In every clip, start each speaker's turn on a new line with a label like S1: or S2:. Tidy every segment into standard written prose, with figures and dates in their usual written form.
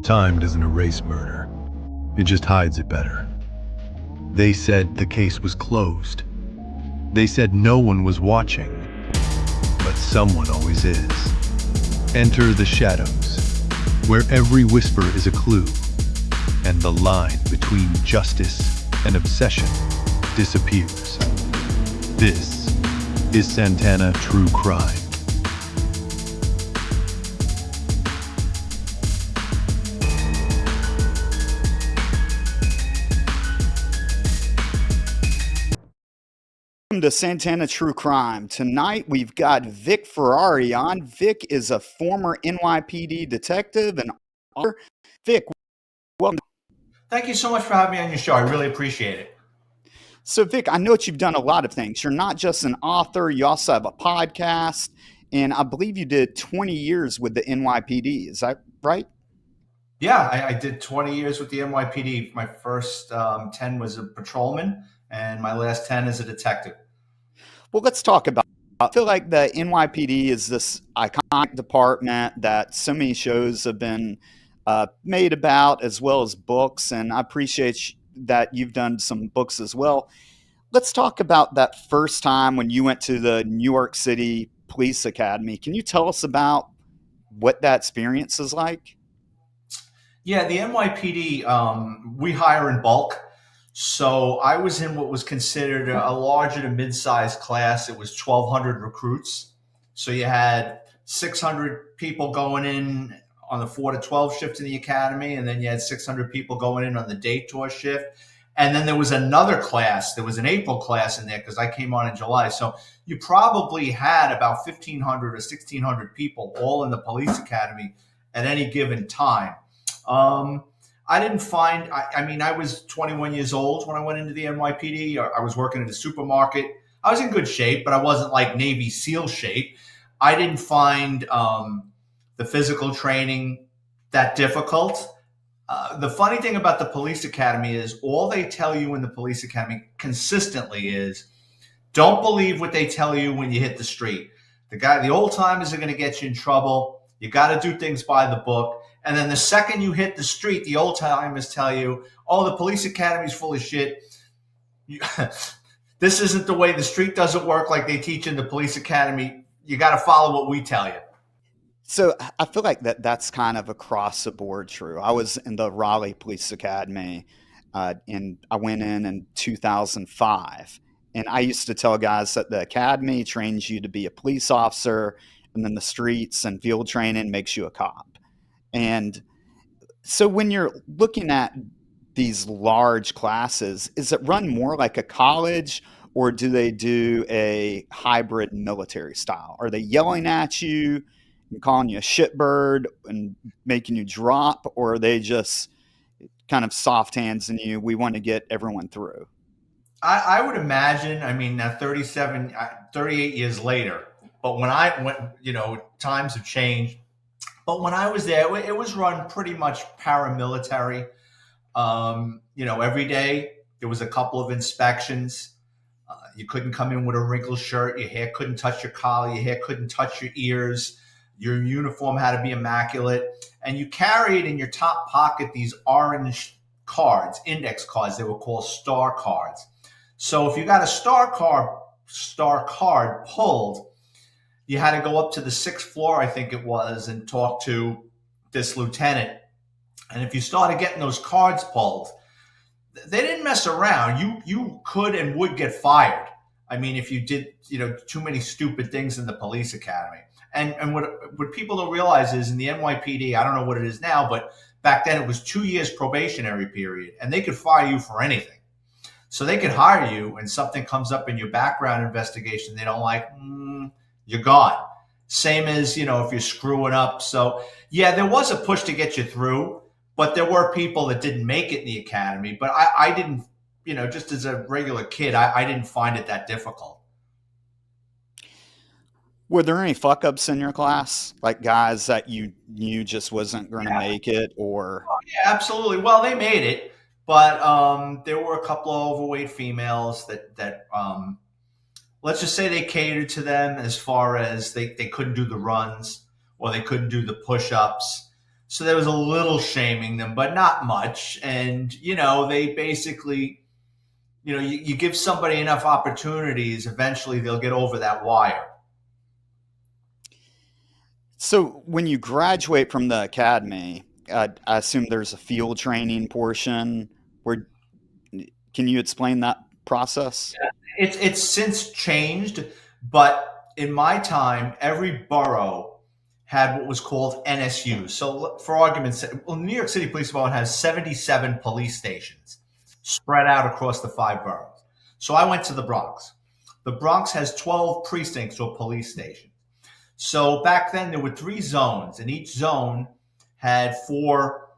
S1: Time doesn't erase murder. It just hides it better. They said the case was closed. They said no one was watching, but someone always is. Enter the shadows, where every whisper is a clue, and the line between justice and obsession disappears. This is Santana True Crime.
S2: Welcome to Santana True Crime. Tonight we've got Vic Ferrari on. Vic is a former NYPD detective and author. Vic, welcome.
S3: Thank you so much for having me on your show. I really appreciate it.
S2: So Vic, I know that you've done a lot of things. You're not just an author, you also have a podcast, and I believe you did 20 years with the NYPD. Is that right?
S3: Yeah, I did 20 years with the NYPD. My first 10 was a patrolman, and my last 10 as a detective.
S2: Well, let's talk about I feel like the NYPD is this iconic department that so many shows have been made about, as well as books, and I appreciate that you've done some books as well. Let's talk about that first time when you went to the New York City Police Academy. Can you tell us about what that experience is like?
S3: Yeah, the NYPD, we hire in bulk. So I was in what was considered a larger to mid-sized class. It was 1,200 recruits. So you had 600 people going in on the 4 to 12 shift in the academy, and then you had 600 people going in on the day tour shift. And then there was another class. There was an April class in there because I came on in July. So you probably had about 1,500 or 1,600 people all in the police academy at any given time. I didn't find, I was 21 years old when I went into the NYPD. I was working at a supermarket. I was in good shape, but I wasn't like Navy SEAL shape. I didn't find the physical training that difficult. The funny thing about the police academy is all they tell you in the police academy consistently is don't believe what they tell you when you hit the street. The old timers are going to get you in trouble. You got to do things by the book. And then the second you hit the street, the old timers tell you, oh, the police academy is full of shit. This isn't the way. The street doesn't work like they teach in the police academy. You got to follow what we tell you.
S2: So I feel like that's kind of across the board true. I was in the Raleigh Police Academy, and I went in 2005. And I used to tell guys that the academy trains you to be a police officer, and then the streets and field training makes you a cop. And so when you're looking at these large classes, is it run more like a college, or do they do a hybrid military style? Are they yelling at you and calling you a shitbird and making you drop, or are they just kind of soft hands in you? We want to get everyone through.
S3: I would imagine, now 38 years later, but when I went, times have changed. But when I was there, it was run pretty much paramilitary. Every day there was a couple of inspections. You couldn't come in with a wrinkled shirt. Your hair couldn't touch your collar. Your hair couldn't touch your ears. Your uniform had to be immaculate. And you carried in your top pocket these orange cards, index cards. They were called star cards. So if you got a star card pulled, you had to go up to the 6th floor, I think it was, and talk to this lieutenant. And if you started getting those cards pulled, they didn't mess around. You could and would get fired. If you did, too many stupid things in the police academy. And what people don't realize is in the NYPD, I don't know what it is now, but back then it was 2 years probationary period, and they could fire you for anything. So they could hire you, and something comes up in your background investigation they don't like, you're gone. Same as, if you're screwing up. So yeah, there was a push to get you through, but there were people that didn't make it in the academy. But I didn't, just as a regular kid, I didn't find it that difficult.
S2: Were there any fuck ups in your class, like guys that you knew just wasn't going to make it, or?
S3: Oh, yeah, absolutely. Well, they made it, but there were a couple of overweight females that let's just say they catered to them as far as they couldn't do the runs or they couldn't do the push-ups. So there was a little shaming them, but not much. And, they basically, you give somebody enough opportunities, eventually they'll get over that wire.
S2: So when you graduate from the academy, I assume there's a field training portion. Where can you explain that process?
S3: It's since changed, but in my time, every borough had what was called NSUs. So, for argument's sake, well, New York City Police Department has 77 police stations spread out across the 5 boroughs. So I went to the Bronx. The Bronx has 12 precincts or police stations. So back then there were 3 zones, and each zone had 4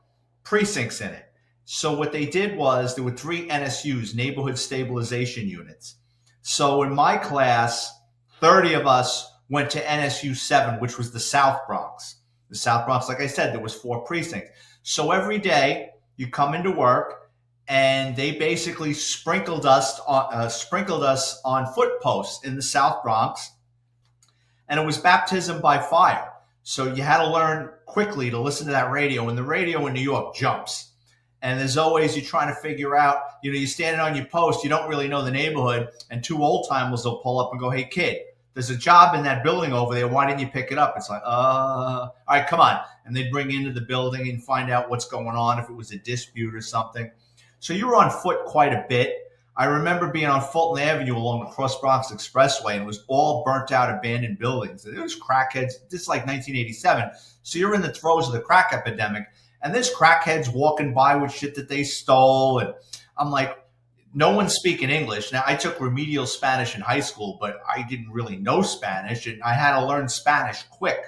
S3: precincts in it. So what they did was there were 3 NSUs, neighborhood stabilization units. So in my class, 30 of us went to NSU 7, which was the South Bronx. The South Bronx, like I said, there was 4 precincts. So every day you come into work, and they basically sprinkled us on foot posts in the South Bronx, and it was baptism by fire. So you had to learn quickly to listen to that radio, and the radio in New York jumps. And there's always, you're trying to figure out, you're standing on your post, you don't really know the neighborhood, and 2 old timers will pull up and go, "Hey kid, there's a job in that building over there. Why didn't you pick it up?" It's like, all right, come on. And they'd bring you into the building and find out what's going on, if it was a dispute or something. So you were on foot quite a bit. I remember being on Fulton Avenue along the Cross Bronx Expressway, and it was all burnt out abandoned buildings. It was crackheads. This is like 1987. So you're in the throes of the crack epidemic, and there's crackheads walking by with shit that they stole. And I'm like, no one's speaking English. Now, I took remedial Spanish in high school, but I didn't really know Spanish, and I had to learn Spanish quick.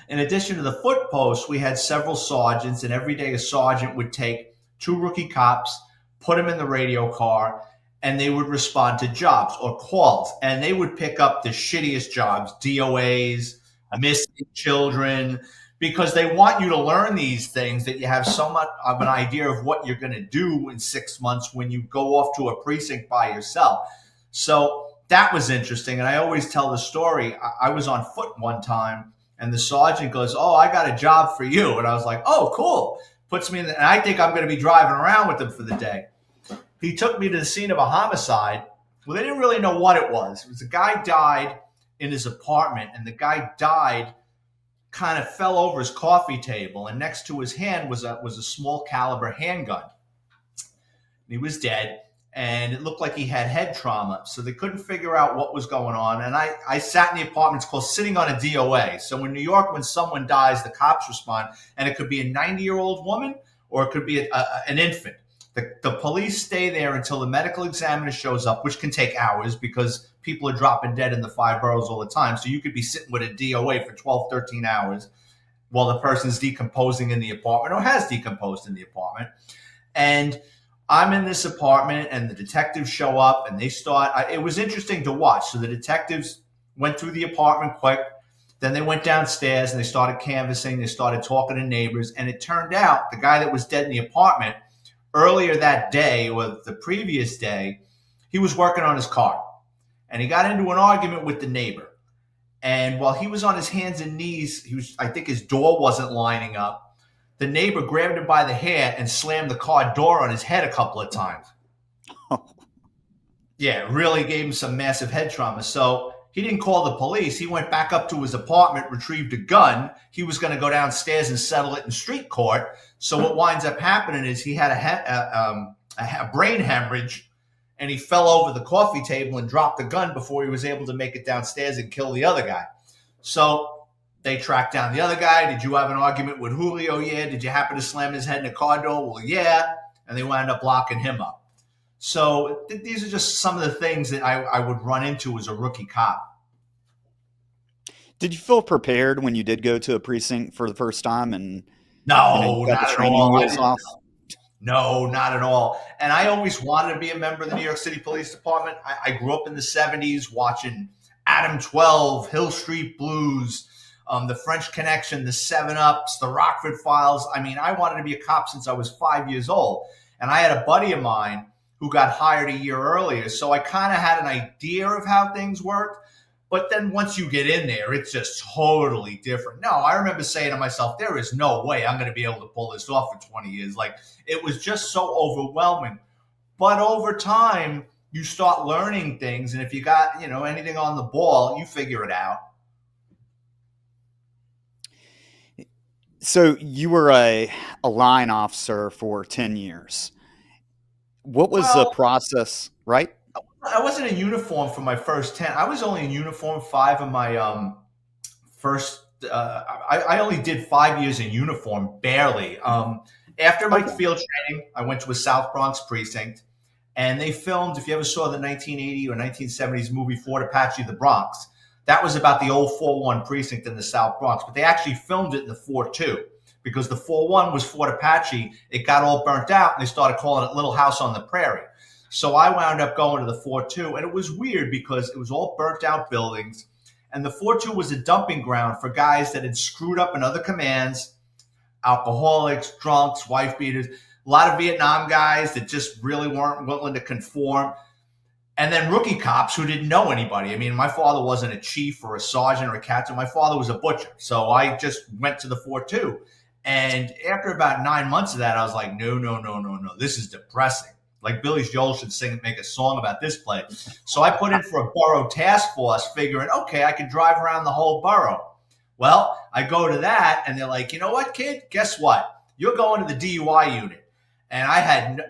S3: In addition to the foot posts, we had several sergeants, and every day a sergeant would take 2 rookie cops, put them in the radio car, and they would respond to jobs or calls. And they would pick up the shittiest jobs, DOAs, missing children, because they want you to learn these things, that you have so much of an idea of what you're going to do in 6 months when you go off to a precinct by yourself. So that was interesting. And I always tell the story. I was on foot one time, and the sergeant goes, "Oh, I got a job for you." And I was like, "Oh, cool." Puts me in, and I think I'm going to be driving around with them for the day. He took me to the scene of a homicide. Well, they didn't really know what it was. It was a guy died in his apartment, and the guy died, kind of fell over his coffee table, and next to his hand was a small caliber handgun. He was dead, and it looked like he had head trauma. So they couldn't figure out what was going on. And I sat in the apartment. It's called sitting on a DOA. So in New York, when someone dies, the cops respond, and it could be a 90-year-old woman, or it could be an infant. The police stay there until the medical examiner shows up, which can take hours because people are dropping dead in the 5 boroughs all the time. So you could be sitting with a DOA for 12, 13 hours while the person's decomposing in the apartment, or has decomposed in the apartment. And I'm in this apartment, and the detectives show up, and they start. It was interesting to watch. So the detectives went through the apartment quick. Then they went downstairs, and they started canvassing. They started talking to neighbors. And it turned out the guy that was dead in the apartment, earlier that day, or the previous day, he was working on his car. And he got into an argument with the neighbor. And while he was on his hands and knees, I think his door wasn't lining up. The neighbor grabbed him by the hair and slammed the car door on his head a couple of times. Yeah, it really gave him some massive head trauma. So he didn't call the police. He went back up to his apartment, retrieved a gun. He was going to go downstairs and settle it in street court. So what winds up happening is he had a brain hemorrhage, and he fell over the coffee table and dropped the gun before he was able to make it downstairs and kill the other guy. So they tracked down the other guy. "Did you have an argument with Julio?" "Yeah." "Did you happen to slam his head in a car door?" "Well, yeah." And they wound up locking him up. So these are just some of the things that I would run into as a rookie cop.
S2: Did you feel prepared when you did go to a precinct for the first time, and
S3: No,
S2: you got
S3: not
S2: the
S3: at
S2: training
S3: all.
S2: wheels off?
S3: No, not at all. And I always wanted to be a member of the New York City Police Department. I grew up in the 70s watching Adam 12, Hill Street Blues, the French Connection, the 7-Ups, the Rockford Files. I mean, I wanted to be a cop since I was 5 years old. And I had a buddy of mine who got hired a year earlier. So I kind of had an idea of how things worked. But then once you get in there, it's just totally different. No, I remember saying to myself, there is no way I'm going to be able to pull this off for 20 years. Like, it was just so overwhelming. But over time, you start learning things. And if you got, anything on the ball, you figure it out.
S2: So you were a line officer for 10 years. What was the
S3: Well,
S2: process, right?
S3: I wasn't in uniform for my first 10. I was only in uniform 5 of my first. I only did 5 years in uniform, barely. After my
S2: Okay.
S3: field training, I went to a South Bronx precinct, and they filmed. If you ever saw the 1980 or 1970s movie Fort Apache, The Bronx, that was about the old 4-1 precinct in the South Bronx. But they actually filmed it in the 4-2 because the 4-1 was Fort Apache. It got all burnt out, and they started calling it Little House on the Prairie. So I wound up going to the 4-2, and it was weird because it was all burnt out buildings. And the 4-2 was a dumping ground for guys that had screwed up in other commands, alcoholics, drunks, wife beaters, a lot of Vietnam guys that just really weren't willing to conform. And then rookie cops who didn't know anybody. I mean, my father wasn't a chief or a sergeant or a captain. My father was a butcher. So I just went to the 4-2. And after about 9 months of that, I was like, no. This is depressing. Like Billy Joel should make a song about this place. So I put in for a borough task force figuring, okay, I can drive around the whole borough. Well, I go to that and they're like, you know what, kid? Guess what? You're going to the DUI unit. And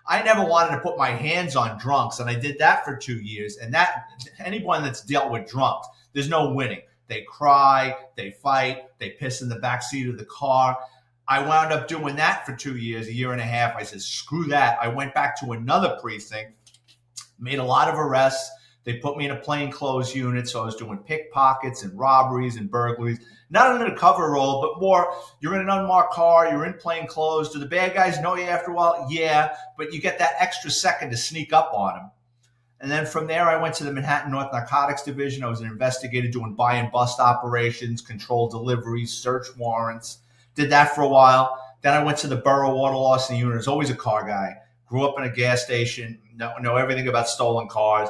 S3: I never wanted to put my hands on drunks. And I did that for 2 years. And that anyone that's dealt with drunks, there's no winning. They cry, they fight, they piss in the backseat of the car. I wound up doing that for 2 years, a year and a half. I said, screw that. I went back to another precinct, made a lot of arrests. They put me in a plainclothes unit, so I was doing pickpockets and robberies and burglaries. Not an undercover role, but more, you're in an unmarked car, you're in plain clothes. Do the bad guys know you after a while? Yeah, but you get that extra second to sneak up on them. And then from there, I went to the Manhattan North Narcotics Division. I was an investigator doing buy and bust operations, controlled deliveries, search warrants. Did that for a while. Then I went to the Borough Water Loss Unit. I was always a car guy. Grew up in a gas station. Know everything about stolen cars.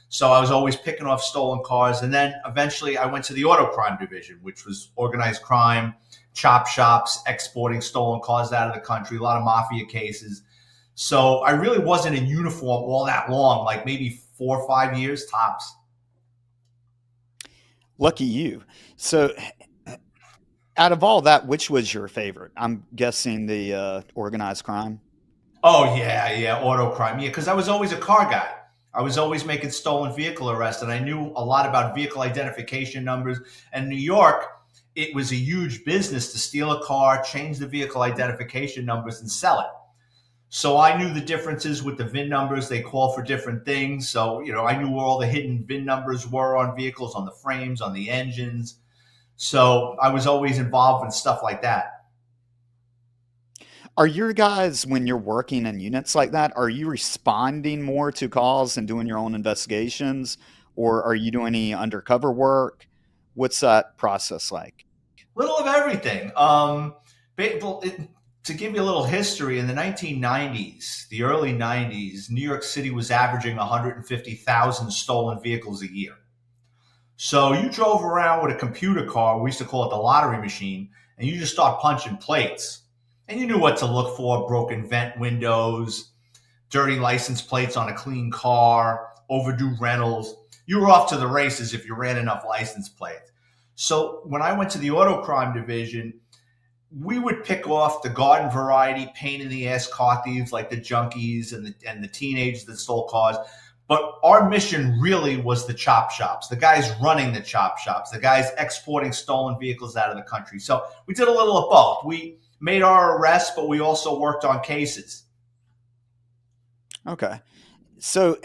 S3: So I was always picking off stolen cars. And then eventually I went to the Auto Crime Division, which was organized crime, chop shops, exporting stolen cars out of the country, a lot of mafia cases. So I really wasn't in uniform all that long, like maybe 4 or 5 years tops.
S2: Lucky you. So out of all that, which was your favorite? I'm guessing the organized crime.
S3: Oh, yeah, auto crime. Yeah, because I was always a car guy. I was always making stolen vehicle arrests, and I knew a lot about vehicle identification numbers. And New York, it was a huge business to steal a car, change the vehicle identification numbers, and sell it. So I knew the differences with the VIN numbers. They call for different things. So, I knew where all the hidden VIN numbers were on vehicles, on the frames, on the engines. So I was always involved in stuff like that.
S2: Are your guys, when you're working in units like that, are you responding more to calls and doing your own investigations, or are you doing any undercover work? What's that process like?
S3: Little of everything. To give you a little history, in the 1990s, the early 90s, New York City was averaging 150,000 stolen vehicles a year. So you drove around with a computer car, we used to call it the lottery machine, and you just start punching plates. And you knew what to look for: broken vent windows, dirty license plates on a clean car, overdue rentals. You were off to the races if you ran enough license plates. So when I went to the auto crime division, we would pick off the garden variety, pain in the ass car thieves like the junkies and the teenagers that stole cars. But our mission really was the chop shops, the guys running the chop shops, the guys exporting stolen vehicles out of the country. So we did a little of both. We made our arrests, but we also worked on cases.
S2: Okay. So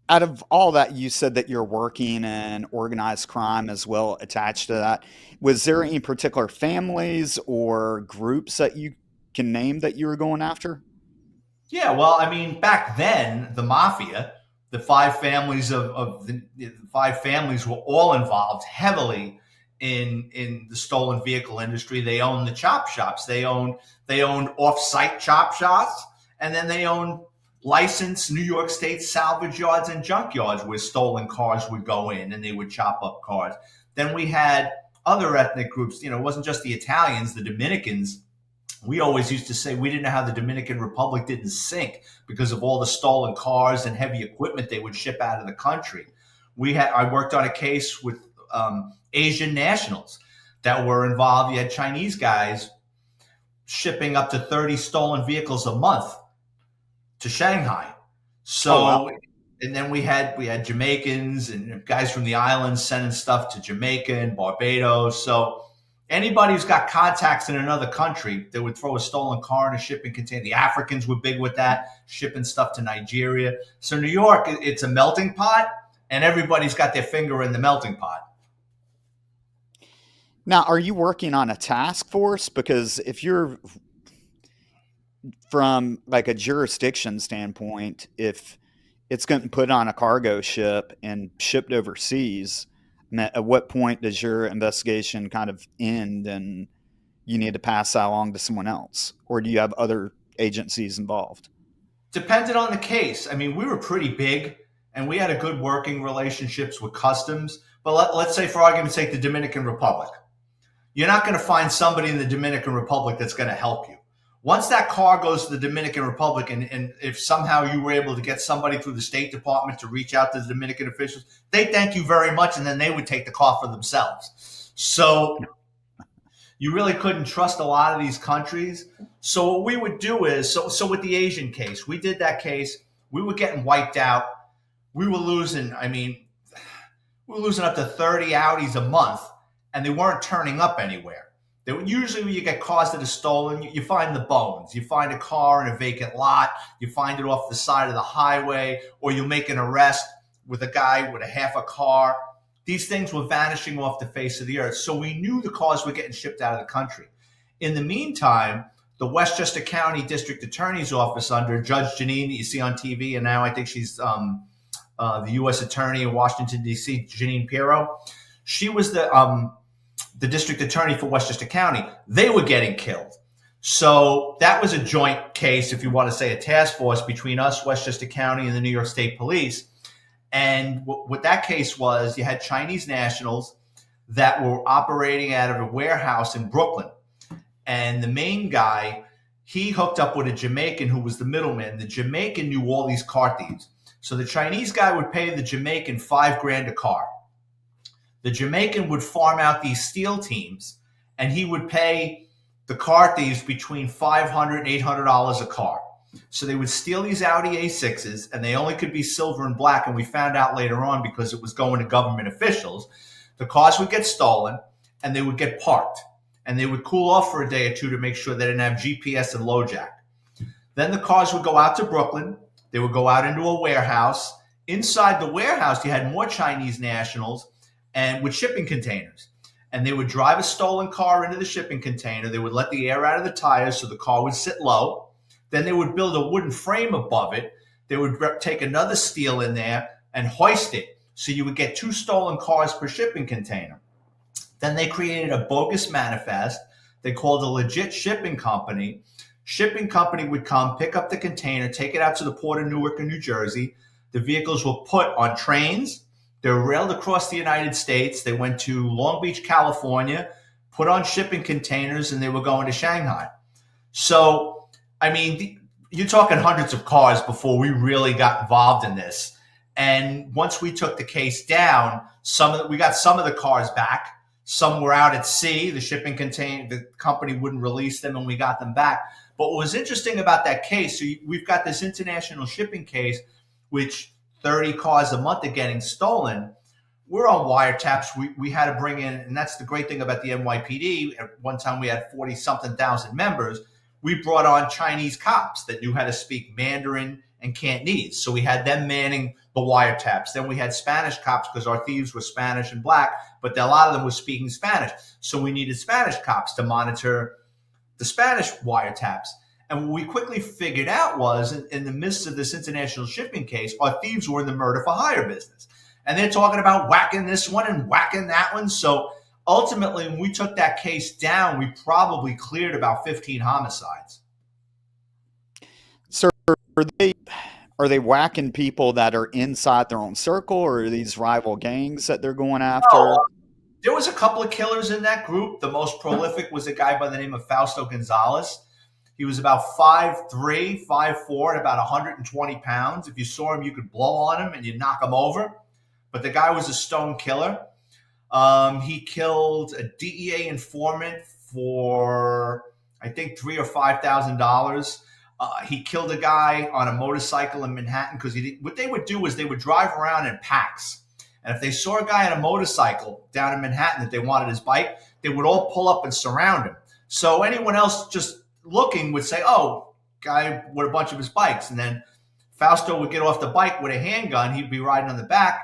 S2: out of all that, you said that you're working in organized crime as well attached to that. Was there any particular families or groups that you can name that you were going after?
S3: Yeah, well, I mean, back then, the mafia, the five families of the five families were all involved heavily in the stolen vehicle industry. They owned the chop shops. They owned off-site chop shops, and then they owned licensed New York State salvage yards and junkyards where stolen cars would go in and they would chop up cars. Then we had other ethnic groups. It wasn't just the Italians, the Dominicans. We always used to say we didn't know how the Dominican Republic didn't sink because of all the stolen cars and heavy equipment they would ship out of the country. I worked on a case with Asian nationals that were involved. You had Chinese guys shipping up to 30 stolen vehicles a month to Shanghai. So,
S2: Oh, wow.
S3: and then we had Jamaicans and guys from the islands sending stuff to Jamaica and Barbados. So anybody who's got contacts in another country that would throw a stolen car in a shipping container. The Africans were big with that, shipping stuff to Nigeria. So New York, it's a melting pot, and everybody's got their finger in the melting pot.
S2: Now, are you working on a task force? Because if you're from like a jurisdiction standpoint, if it's getting put on a cargo ship and shipped overseas, at what point does your investigation kind of end and you need to pass that along to someone else? Or do you have other agencies involved?
S3: Depended on the case. I mean, we were pretty big and we had a good working relationships with customs. But let's say, for argument's sake, the Dominican Republic. You're not going to find somebody in the Dominican Republic that's going to help you. Once that car goes to the Dominican Republic, and if somehow you were able to get somebody through the State Department to reach out to the Dominican officials, they thank you very much, and then they would take the car for themselves. So you really couldn't trust a lot of these countries. So what we would do is, so with the Asian case, we did that case. We were getting wiped out. We were losing, we were losing up to 30 Audis a month, and they weren't turning up anywhere. Usually when you get cars that are stolen, you find the bones. You find a car in a vacant lot. You find it off the side of the highway, or you make an arrest with a guy with a half a car. These things were vanishing off the face of the earth. So we knew the cars were getting shipped out of the country. In the meantime, the Westchester County District Attorney's Office under Judge Janine that you see on TV, and now I think she's the U.S. Attorney in Washington, D.C., Janine Pirro. She was the district attorney for Westchester County. They were getting killed. So that was a joint case, if you want to say a task force, between us, Westchester County, and the New York State Police. And what that case was, you had Chinese nationals that were operating out of a warehouse in Brooklyn. And the main guy, he hooked up with a Jamaican who was the middleman. The Jamaican knew all these car thieves. So the Chinese guy would pay the Jamaican $5,000 a car. The Jamaican would farm out these steal teams, and he would pay the car thieves between $500 and $800 a car. So they would steal these Audi A6s, and they only could be silver and black. And we found out later on, because it was going to government officials, the cars would get stolen, and they would get parked. And they would cool off for a day or two to make sure they didn't have GPS and LoJack. Then the cars would go out to Brooklyn. They would go out into a warehouse. Inside the warehouse, you had more Chinese nationals and with shipping containers. And they would drive a stolen car into the shipping container. They would let the air out of the tires so the car would sit low. Then they would build a wooden frame above it. They would take another steel in there and hoist it. So you would get 2 stolen cars per shipping container. Then they created a bogus manifest. They called a legit shipping company. Shipping company would come, pick up the container, take it out to the port of Newark or New Jersey. The vehicles were put on trains. They were railed across the United States. They went to Long Beach, California, put on shipping containers, and they were going to Shanghai. So, you're talking hundreds of cars before we really got involved in this. And once we took the case down, we got some of the cars back. Some were out at sea. The company wouldn't release them, and we got them back. But what was interesting about that case, so we've got this international shipping case, which 30 cars a month are getting stolen. We're on wiretaps. We had to bring in, and that's the great thing about the NYPD. At one time, we had 40-something thousand members. We brought on Chinese cops that knew how to speak Mandarin and Cantonese. So we had them manning the wiretaps. Then we had Spanish cops because our thieves were Spanish and black, but a lot of them were speaking Spanish. So we needed Spanish cops to monitor the Spanish wiretaps. And what we quickly figured out was, in the midst of this international shipping case, our thieves were in the murder for hire business. And they're talking about whacking this one and whacking that one. So ultimately, when we took that case down, we probably cleared about 15 homicides.
S2: Sir, Are they whacking people that are inside their own circle, or are these rival gangs that they're going
S3: Oh,
S2: after?
S3: there was a couple of killers in that group. The most prolific was a guy by the name of Fausto Gonzalez. He was about 5'3", 5'4", and about 120 pounds. If you saw him, you could blow on him and you knock him over. But the guy was a stone killer. He killed a DEA informant for, I think, $3,000 or $5,000. He killed a guy on a motorcycle in Manhattan because what they would do is they would drive around in packs. And if they saw a guy on a motorcycle down in Manhattan that they wanted his bike, they would all pull up and surround him. So anyone else just looking would say, oh, guy with a bunch of his bikes. And then Fausto would get off the bike with a handgun. He'd be riding on the back,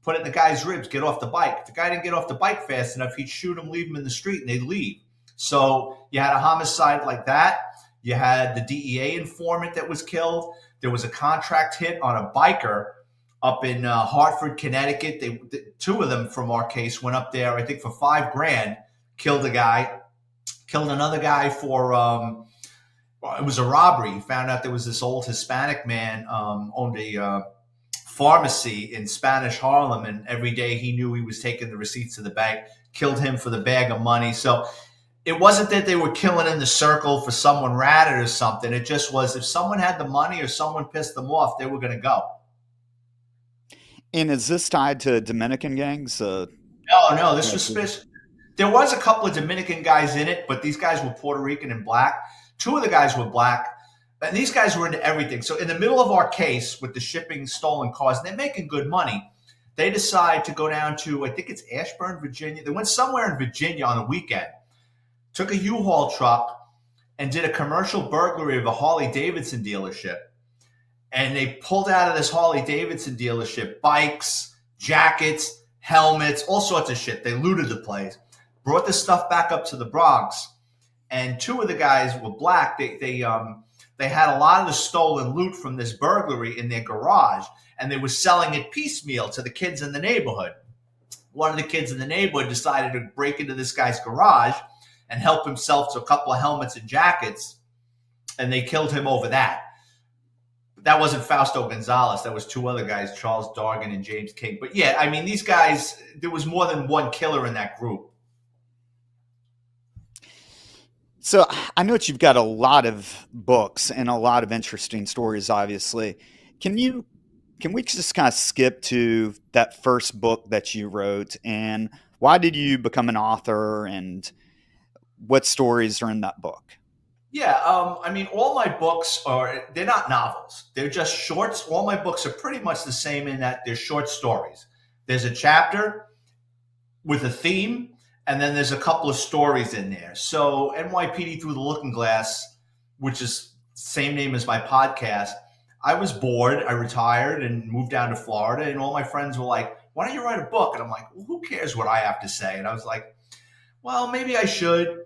S3: put it in the guy's ribs, get off the bike. If the guy didn't get off the bike fast enough, he'd shoot him, leave him in the street, and they'd leave. So you had a homicide like that. You had the DEA informant that was killed. There was a contract hit on a biker up in Hartford, Connecticut. Two of them from our case went up there, I think, for $5,000, killed a guy, killed another guy for, it was a robbery. He found out there was this old Hispanic man owned a pharmacy in Spanish Harlem, and every day he knew he was taking the receipts to the bank, killed him for the bag of money. So it wasn't that they were killing in the circle for someone ratted or something. It just was if someone had the money or someone pissed them off, they were going to go.
S2: And is this tied to Dominican gangs?
S3: No, this was suspicious. There was a couple of Dominican guys in it, but these guys were Puerto Rican and black. Two of the guys were black, and these guys were into everything. So in the middle of our case with the shipping stolen cars, and they're making good money, they decide to go down to, I think it's Ashburn, Virginia. They went somewhere in Virginia on a weekend, took a U-Haul truck, and did a commercial burglary of a Harley-Davidson dealership. And they pulled out of this Harley-Davidson dealership bikes, jackets, helmets, all sorts of shit. They looted the place, brought the stuff back up to the Bronx. And two of the guys were black. They had a lot of the stolen loot from this burglary in their garage, and they were selling it piecemeal to the kids in the neighborhood. One of the kids in the neighborhood decided to break into this guy's garage and help himself to a couple of helmets and jackets, and they killed him over that. That wasn't Fausto Gonzalez. That was two other guys, Charles Dargan and James King. But yeah, I mean, these guys, there was more than one killer in that group.
S2: So I know that you've got a lot of books and a lot of interesting stories, obviously. Can we just kind of skip to that first book that you wrote, and why did you become an author, and what stories are in that book?
S3: Yeah, I mean, all my books they're not novels. They're just shorts. All my books are pretty much the same in that they're short stories. There's a chapter with a theme, and then there's a couple of stories in there. So NYPD Through the Looking Glass, which is the same name as my podcast, I was bored. I retired and moved down to Florida, and all my friends were like, why don't you write a book? And I'm like, well, who cares what I have to say? And I was like, well, maybe I should.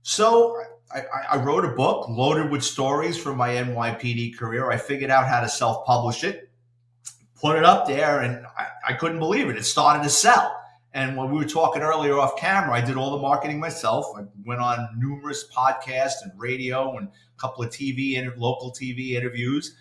S3: So I wrote a book loaded with stories from my NYPD career. I figured out how to self-publish it, put it up there, and I couldn't believe it. It started to sell. And when we were talking earlier off camera, I did all the marketing myself. I went on numerous podcasts and radio and a couple of local TV interviews.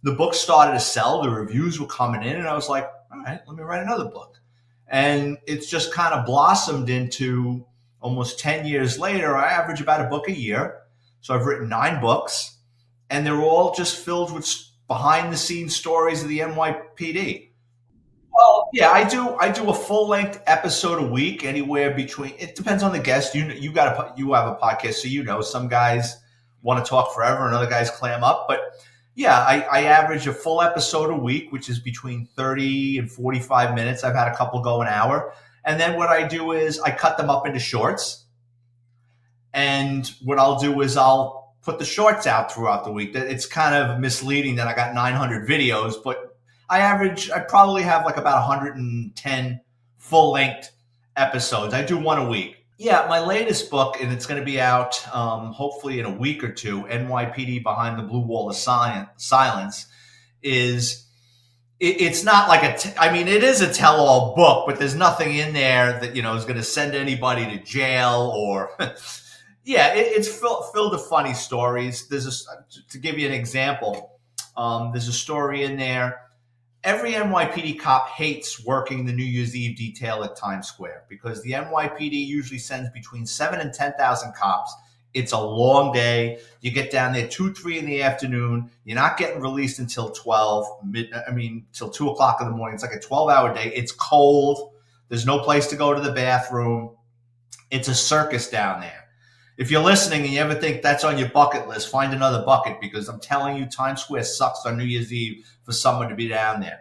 S3: The book started to sell. The reviews were coming in, and I was like, all right, let me write another book. And it's just kind of blossomed into almost 10 years later. I average about a book a year. So I've written 9 books, and they're all just filled with behind-the-scenes stories of the NYPD. Well, yeah, I do a full-length episode a week, anywhere between. It depends on the guest. You have a podcast, so you know some guys want to talk forever, and other guys clam up. But yeah, I average a full episode a week, which is between 30 and 45 minutes. I've had a couple go an hour. And then what I do is I cut them up into shorts. And what I'll do is I'll put the shorts out throughout the week. It's kind of misleading that I got 900 videos, but I probably have like about 110 full-length episodes. I do one a week. Yeah, my latest book, and it's going to be out hopefully in a week or two, NYPD Behind the Blue Wall of Silence, is... It's not like it is a tell-all book, but there's nothing in there that, is going to send anybody to jail or, yeah, it's filled with funny stories. To give you an example, There's a story in there. Every NYPD cop hates working the New Year's Eve detail at Times Square because the NYPD usually sends between 7 and 10,000 cops. It's a long day. You get down there 2, 3 in the afternoon. You're not getting released until till 2 o'clock in the morning. It's like a 12-hour day. It's cold. There's no place to go to the bathroom. It's a circus down there. If you're listening and you ever think that's on your bucket list, find another bucket, because I'm telling you, Times Square sucks on New Year's Eve for someone to be down there.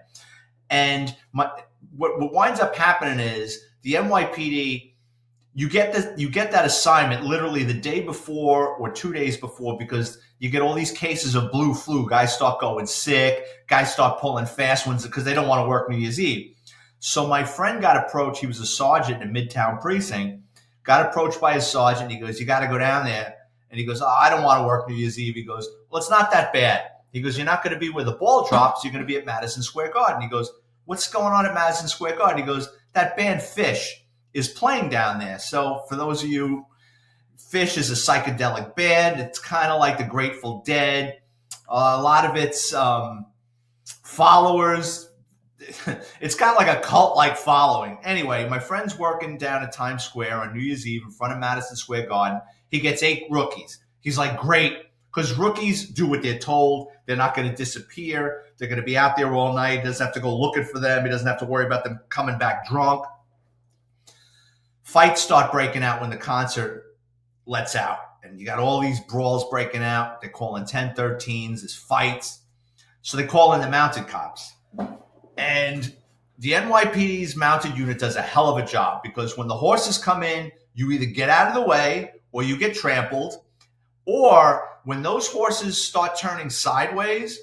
S3: And what winds up happening is the NYPD, you get that assignment literally the day before or 2 days before, because you get all these cases of blue flu. Guys start going sick. Guys start pulling fast ones because they don't want to work New Year's Eve. So my friend got approached. He was a sergeant in Midtown Precinct. Got approached by his sergeant. He goes, "You got to go down there." And he goes, "Oh, I don't want to work New Year's Eve." He goes, "Well, it's not that bad." He goes, "You're not going to be where the ball drops. You're going to be at Madison Square Garden." He goes, "What's going on at Madison Square Garden?" He goes, "That band Fish is playing down there." So for those of you, Fish is a psychedelic band. It's kind of like the Grateful Dead. A lot of its followers, it's got like a cult-like following. Anyway, my friend's working down at Times Square on New Year's Eve in front of Madison Square Garden. He gets 8 rookies. He's like, great, because rookies do what they're told. They're not going to disappear. They're going to be out there all night. He doesn't have to go looking for them. He doesn't have to worry about them coming back drunk. Fights start breaking out when the concert lets out. And you got all these brawls breaking out. They're calling 1013s. There's fights. So they call in the mounted cops. And the NYPD's mounted unit does a hell of a job, because when the horses come in, you either get out of the way or you get trampled. Or when those horses start turning sideways,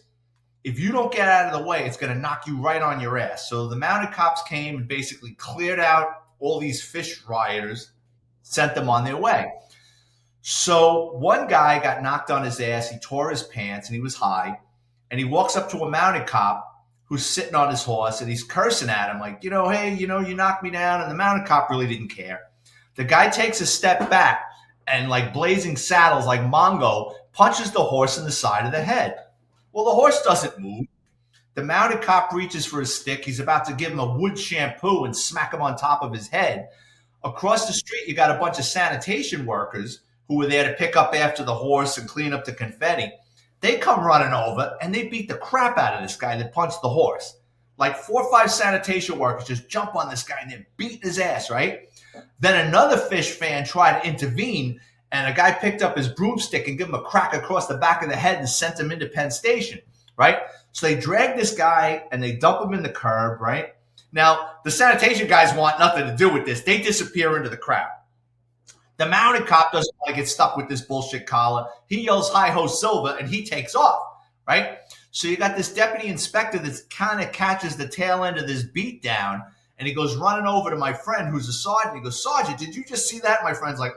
S3: if you don't get out of the way, it's going to knock you right on your ass. So the mounted cops came and basically cleared out all these Fish rioters, sent them on their way. So one guy got knocked on his ass. He tore his pants and he was high. And he walks up to a mounted cop who's sitting on his horse, and he's cursing at him like, hey, you knocked me down. And the mounted cop really didn't care. The guy takes a step back and, like blazing saddles, like Mongo, punches the horse in the side of the head. Well, the horse doesn't move. The mounted cop reaches for his stick. He's about to give him a wood shampoo and smack him on top of his head. Across the street, you got a bunch of sanitation workers who were there to pick up after the horse and clean up the confetti. They come running over and they beat the crap out of this guy that punched the horse. Like 4 or 5 sanitation workers just jump on this guy and they're beating his ass, right? Then another Fish fan tried to intervene, and a guy picked up his broomstick and gave him a crack across the back of the head and sent him into Penn Station, right? So they drag this guy and they dump him in the curb, right? Now, the sanitation guys want nothing to do with this. They disappear into the crowd. The mounted cop doesn't want to get stuck with this bullshit collar. He yells, "Hi-ho, Silver," and he takes off, right? So you got this deputy inspector that kind of catches the tail end of this beat down, and he goes running over to my friend who's a sergeant. He goes, "Sergeant, did you just see that?" My friend's like,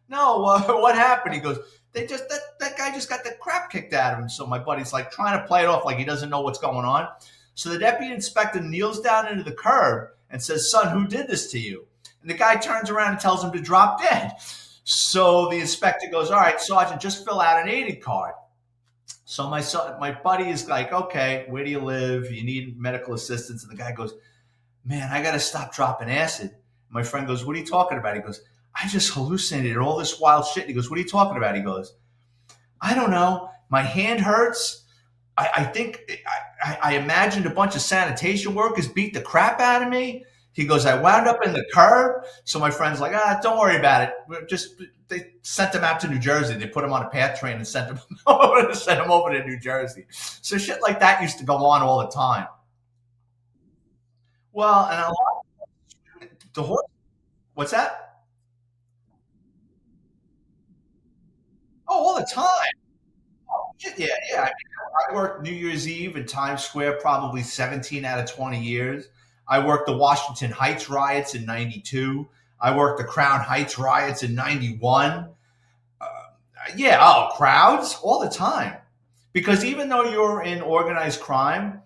S3: no, what happened? He goes, that guy just got the crap kicked out of him. So my buddy's like trying to play it off like he doesn't know what's going on. So the deputy inspector kneels down into the curb and says, "Son, who did this to you?" And the guy turns around and tells him to drop dead. So the inspector goes, "All right, Sergeant, just fill out an aided card." So my buddy is like, "Okay, where do you live? You need medical assistance?" And the guy goes, "Man, I got to stop dropping acid." My friend goes, "What are you talking about?" He goes, "I just hallucinated all this wild shit." He goes, "What are you talking about?" He goes, "I don't know. My hand hurts. I think I imagined a bunch of sanitation workers beat the crap out of me." He goes, "I wound up in the curb." So my friend's like, "Don't worry about it. They sent him out to New Jersey. They put him on a PATH train and sent him over to New Jersey." So shit like that used to go on all the time. Well, and a lot the horse. What's that? Oh, all the time. Oh, shit, yeah. I mean, I worked New Year's Eve in Times Square probably 17 out of 20 years. I worked the Washington Heights riots in 92. I worked the Crown Heights riots in 91. Crowds all the time. Because even though you're in organized crime,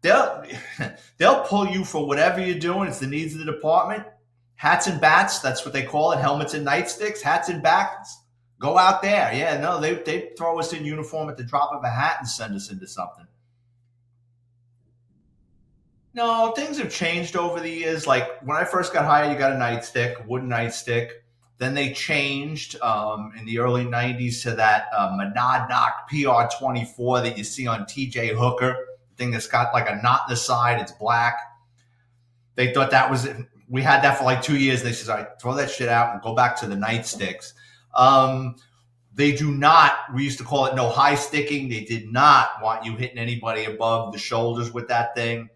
S3: they'll pull you for whatever you're doing. It's the needs of the department. Hats and bats, that's what they call it. Helmets and nightsticks, hats and bats. Go out there. Yeah, no, they throw us in uniform at the drop of a hat and send us into something. No, things have changed over the years. Like when I first got hired, you got a nightstick, wooden nightstick. Then they changed in the early 90s to that Monadnock PR-24 that you see on TJ Hooker, thing that's got like a knot in the side. It's black. They thought that was it. We had that for like 2 years. They said, all right, throw that shit out and go back to the nightsticks. They do not, we used to call it no high sticking. They did not want you hitting anybody above the shoulders with that thing.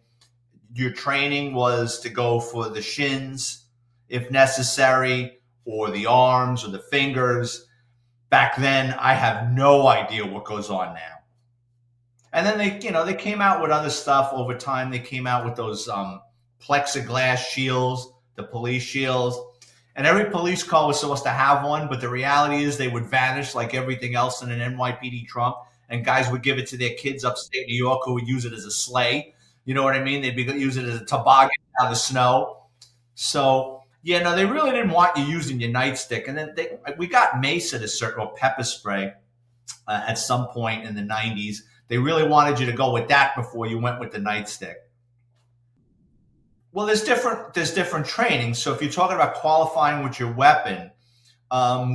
S3: Your training was to go for the shins if necessary, or the arms or the fingers. Back then, I have no idea what goes on now. And then they came out with other stuff over time. They came out with those plexiglass shields, the police shields. And every police car was supposed to have one, but the reality is they would vanish like everything else in an NYPD trunk, and guys would give it to their kids upstate New York who would use it as a sleigh. You know what I mean? They'd use it as a toboggan out of the snow. So, yeah, no, they really didn't want you using your nightstick. And then we got mace at a certain, or pepper spray at some point in the 90s. They really wanted you to go with that before you went with the nightstick. Well, there's different training. So if you're talking about qualifying with your weapon,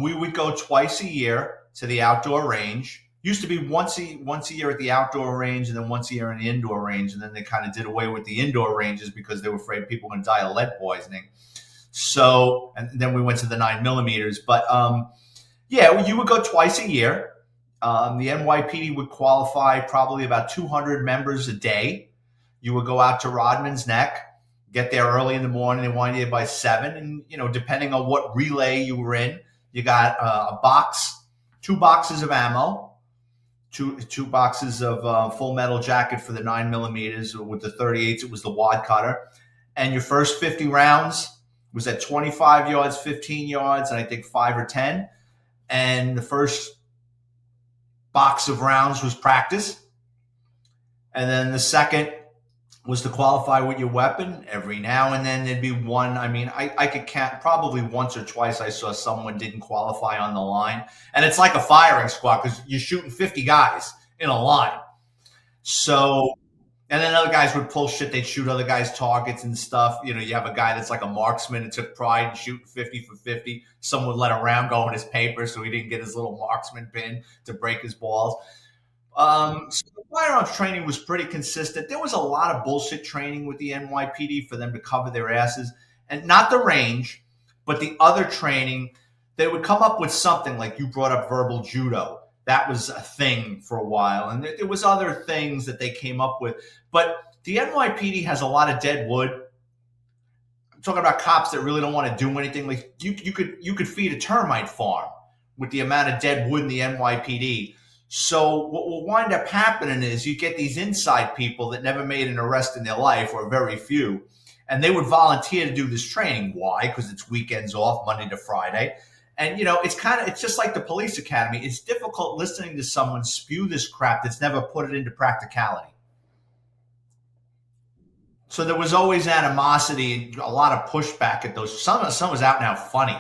S3: we would go twice a year to the outdoor range. Used to be once a year at the outdoor range, and then once a year in the indoor range. And then they kind of did away with the indoor ranges because they were afraid people were going to die of lead poisoning. So, and then we went to the 9mm. But yeah, you would go twice a year. The NYPD would qualify probably about 200 members a day. You would go out to Rodman's Neck, get there early in the morning. They wanted you by 7. And, depending on what relay you were in, you got a box, 2 boxes of ammo, two boxes of full metal jacket for the 9mm. With the 38s, it was the wad cutter. And your first 50 rounds was at 25 yards, 15 yards, and I think 5 or 10. And the first box of rounds was practice. And then the second was to qualify with your weapon. Every now and then there'd be one. I mean, I could count probably once or twice I saw someone didn't qualify on the line. And it's like a firing squad because you're shooting 50 guys in a line. So, and then other guys would pull shit. They'd shoot other guys' targets and stuff. You have a guy that's like a marksman and took pride in shooting 50 for 50. Someone would let a round go in his paper so he didn't get his little marksman pin to break his balls. So the firearms training was pretty consistent. There was a lot of bullshit training with the NYPD for them to cover their asses, and not the range, but the other training. They would come up with something like you brought up verbal judo. That was a thing for a while, and there was other things that they came up with. But the NYPD has a lot of dead wood. I'm talking about cops that really don't want to do anything. Like you could feed a termite farm with the amount of dead wood in the NYPD. So what will wind up happening is you get these inside people that never made an arrest in their life, or very few, and they would volunteer to do this training. Why? Because it's weekends off, Monday to Friday. And, it's just like the police academy. It's difficult listening to someone spew this crap that's never put it into practicality. So there was always animosity, a lot of pushback at those. Some was out now funny,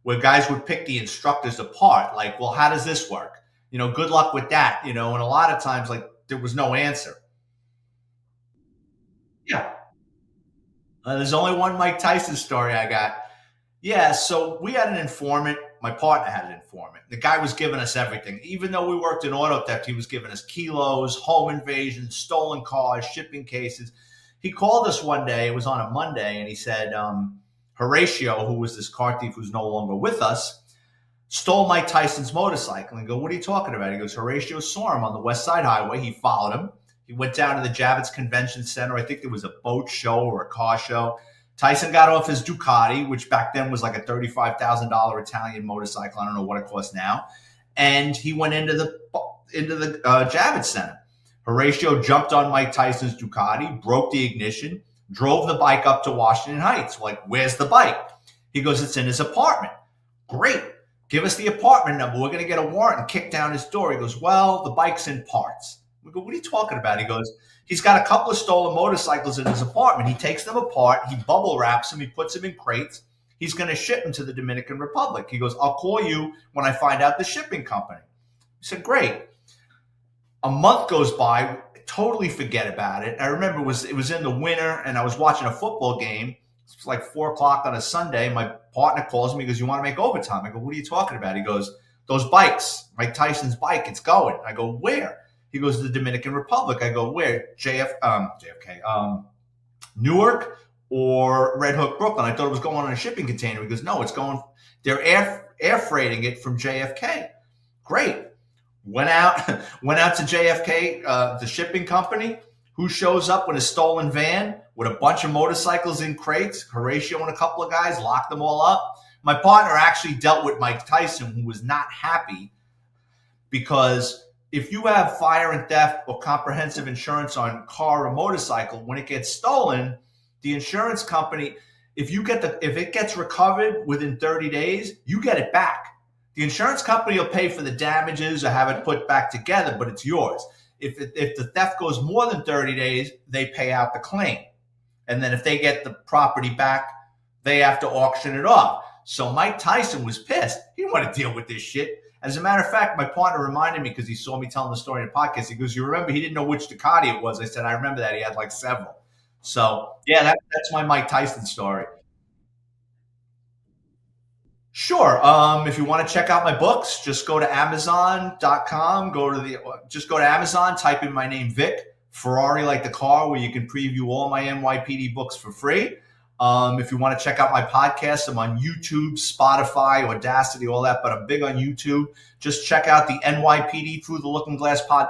S3: where guys would pick the instructors apart. Like, well, how does this work? Good luck with that, and a lot of times, like, there was no answer. Yeah. There's only one Mike Tyson story I got. Yeah, so we had an informant. My partner had an informant. The guy was giving us everything. Even though we worked in auto theft, he was giving us kilos, home invasions, stolen cars, shipping cases. He called us one day. It was on a Monday, and he said, Horatio, who was this car thief who's no longer with us, stole Mike Tyson's motorcycle. And I go, what are you talking about? He goes, Horatio saw him on the West Side Highway. He followed him. He went down to the Javits Convention Center. I think there was a boat show or a car show. Tyson got off his Ducati, which back then was like a $35,000 Italian motorcycle. I don't know what it costs now. And he went into the Javits Center. Horatio jumped on Mike Tyson's Ducati, broke the ignition, drove the bike up to Washington Heights. We're like, where's the bike? He goes, it's in his apartment. Great. Give us the apartment number. We're going to get a warrant and kick down his door. He goes, well, the bike's in parts. We go, what are you talking about? He goes, he's got a couple of stolen motorcycles in his apartment. He takes them apart. He bubble wraps them. He puts them in crates. He's going to ship them to the Dominican Republic. He goes, I'll call you when I find out the shipping company. I said, great. A month goes by, totally forget about it. I remember it was in the winter, and I was watching a football game. It's like 4:00 on a Sunday. My partner calls me. He goes, you want to make overtime? I go, what are you talking about? He goes, those bikes, Mike Tyson's bike, it's going. I go, where? He goes, the Dominican Republic. I go, where? JFK, Newark or Red Hook, Brooklyn. I thought it was going on a shipping container. He goes, no, it's going, they're air freighting it from JFK. Great. Went out to JFK, the shipping company. Who shows up with a stolen van with a bunch of motorcycles in crates? Horatio and a couple of guys locked them all up. My partner actually dealt with Mike Tyson, who was not happy because if you have fire and theft or comprehensive insurance on car or motorcycle, when it gets stolen, the insurance company, if it gets recovered within 30 days, you get it back. The insurance company will pay for the damages or have it put back together, but it's yours. If the theft goes more than 30 days, they pay out the claim. And then if they get the property back, they have to auction it off. So Mike Tyson was pissed. He didn't want to deal with this shit. As a matter of fact, my partner reminded me because he saw me telling the story in the podcast. He goes, you remember he didn't know which Ducati it was. I said, I remember that. He had like several. So, yeah, that's my Mike Tyson story. Sure. If you want to check out my books, just go to Amazon.com. Just go to Amazon, type in my name, Vic Ferrari, like the car, where you can preview all my NYPD books for free. If you want to check out my podcast, I'm on YouTube, Spotify, Audacity, all that, but I'm big on YouTube. Just check out the NYPD Through the Looking Glass podcast.